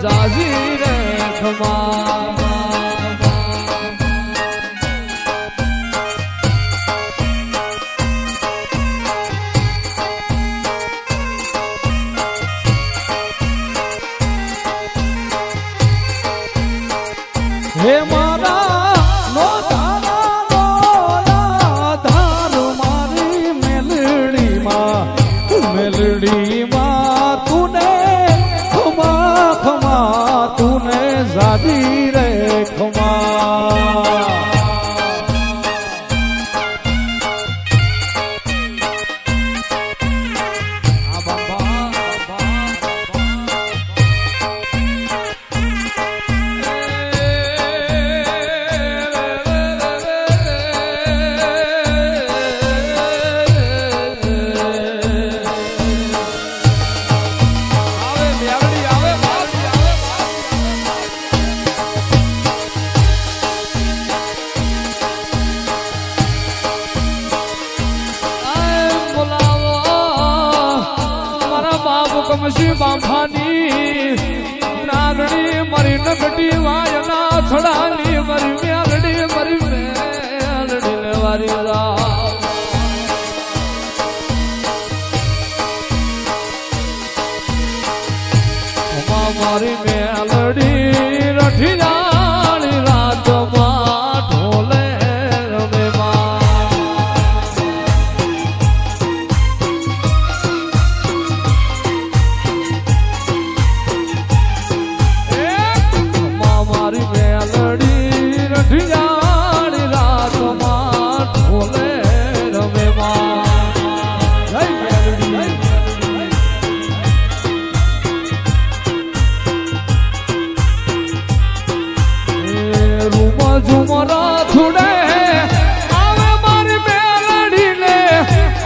જાજી રે ખમા હે મારા નો ધારા નો ધાર મારી મેલડીમાં તુને ખમા ખમા તુને જાદી રે ખમા કમસી બાંફાની નાગડી મારી નગડી વાયના થડાની મારી મેલડી વારી મારી મેલડી રઠી જાણી રાતમાં ઢોલે રમે મારી મેલડી રઠી જાણી રાતમાં ઢોલે રમે ઝુમરા છુડે આવે મારી મેલડી ને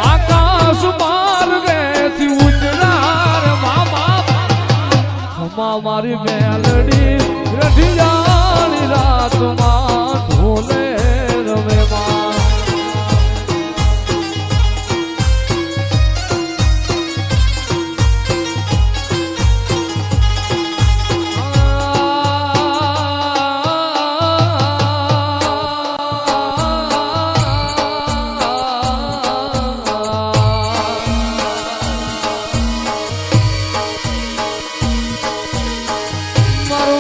આકાશ માર્ગેથી ઉજળાર મામા મારી મેલડી રઠી જાણી રાતમાં ઢોલે રમે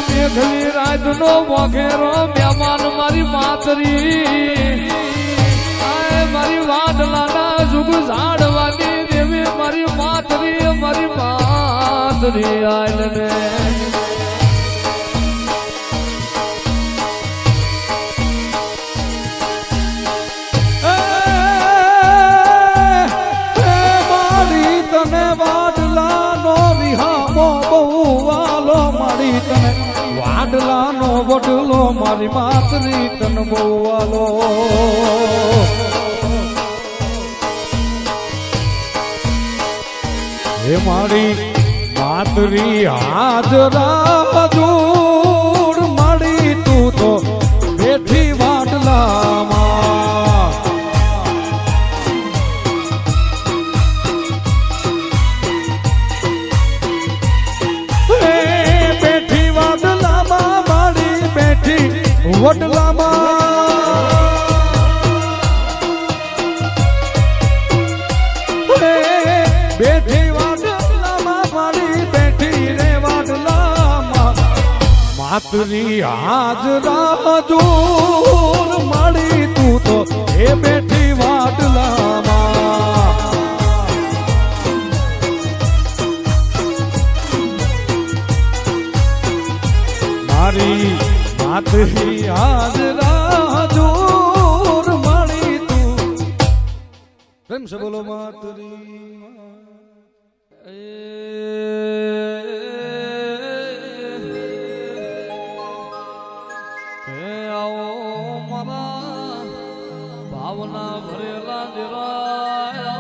મેઘલી રાજનો મોઘેરો મહેમાન મારી માતરી મારી વાડલાના જુગ ઝાડવાની દેવી મારી માતરી આયને મારી તને વાડલાનો વિહામો બહુ વાલો મારી તને વાડલાનો વડલો મારી માતરી તન બોવાલો હે મારી માતરી હાજરા જોડ મારી તું તો બેઠી વાડલામાં બેઠી વાડલામાં મારી બેઠી રે વાડલામાં માતરી હાજરા જોર મારી તું તો એ બેઠી વાડલામાં મારી માતરી હાજરા જોર મારી તું પ્રેમ સે બોલો માતરી આવો મારા ભાવના ભરેલા નિરાય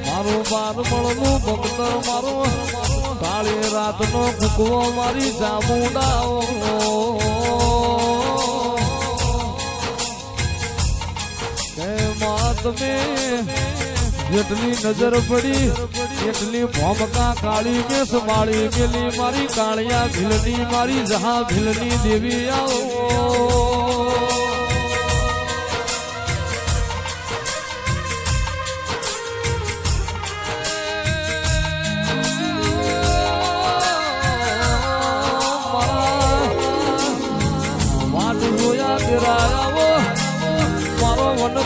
મારું બારમણનું ભક્તર મારો કાળી રાતનો ભૂકવો મારી જામુડાઓ કે માત તમે જેટલી નજર પડી એટલી ભોમકા કાળી મેં સંભાળી મેલી મારી કાળિયા ભીલની મારી જહા ભીલની દેવી આવો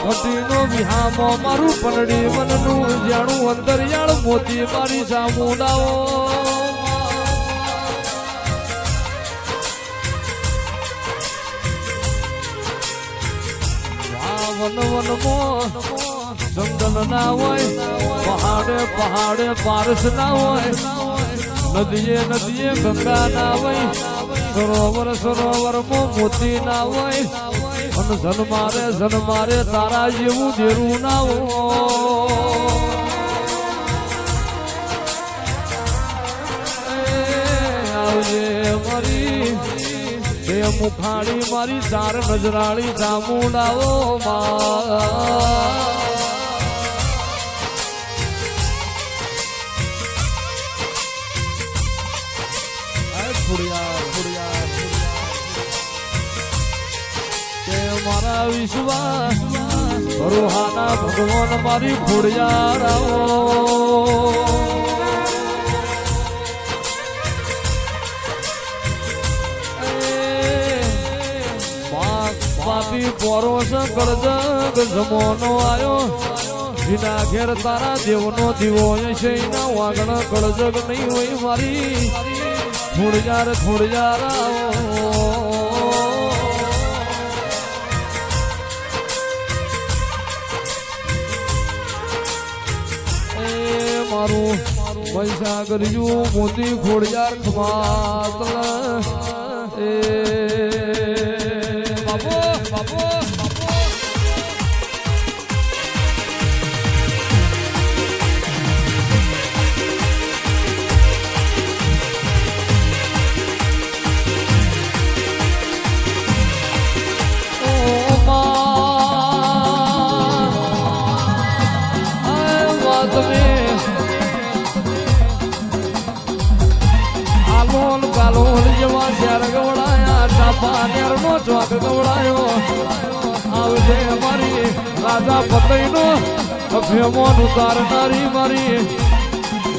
ઘટીનો વિહામો મારું પલડી મનનું જાણું અંતરિયાળ મોતી મારી ચામુંડાઓ વન વનમાં જંગલ ના હોય પહાડે પહાડે પારસ ના હોય નદીએ નદીએ ગંગા ના હોય સરોવર સરોવરમાં મોતી ના હોય જન્મારે તારા જેવું દેરું ના આવજે મારી બે મુખાણી મારી ચાર નજરાળી ચામુંડાઓ મારા વિશ્વાસ રોહાના ભગવાન મારી ખોડિયારાઓ પાપી પોરો કળજગ જમોનો આયો વિના ઘેર તારા દેવનો દીવો છે ના વાગણ કળજગ નહીં હોય મારી ખોડિયારાઓ મારું પૈસા કર્યું મોતી ખોડિયાર ખમાતલ એ બાબો બાબો કાલોલ જેવા શેર ગવડાયા ચાપા નેરનો ચોક ગવડાયો આવજે મારી રાજા પતઈનો અભ્યમો ઉતારનારી મારી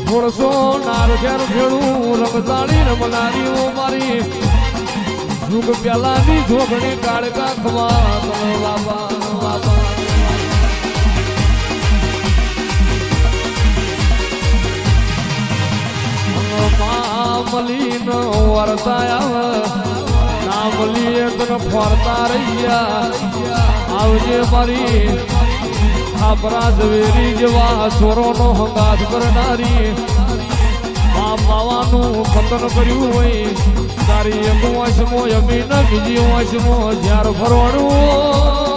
થોડસો નાર ઘેર ભેળું રમતાળી રમનારીઓ મારી યુગ પેલાની જોગણી કાળકા ખવા બાબા બાબા મલીન વર્તાયા ના મલીએ તને ફરતા રહ્યા આવજે મારી ખાપરા ઝવેરી જેવા ચોરોનો હંગાત કરનારી બાવાનું પતન કર્યું હોય તારી એક વાંચમો અમીન બીજી વાંચમો જ્યાર ફરવાનું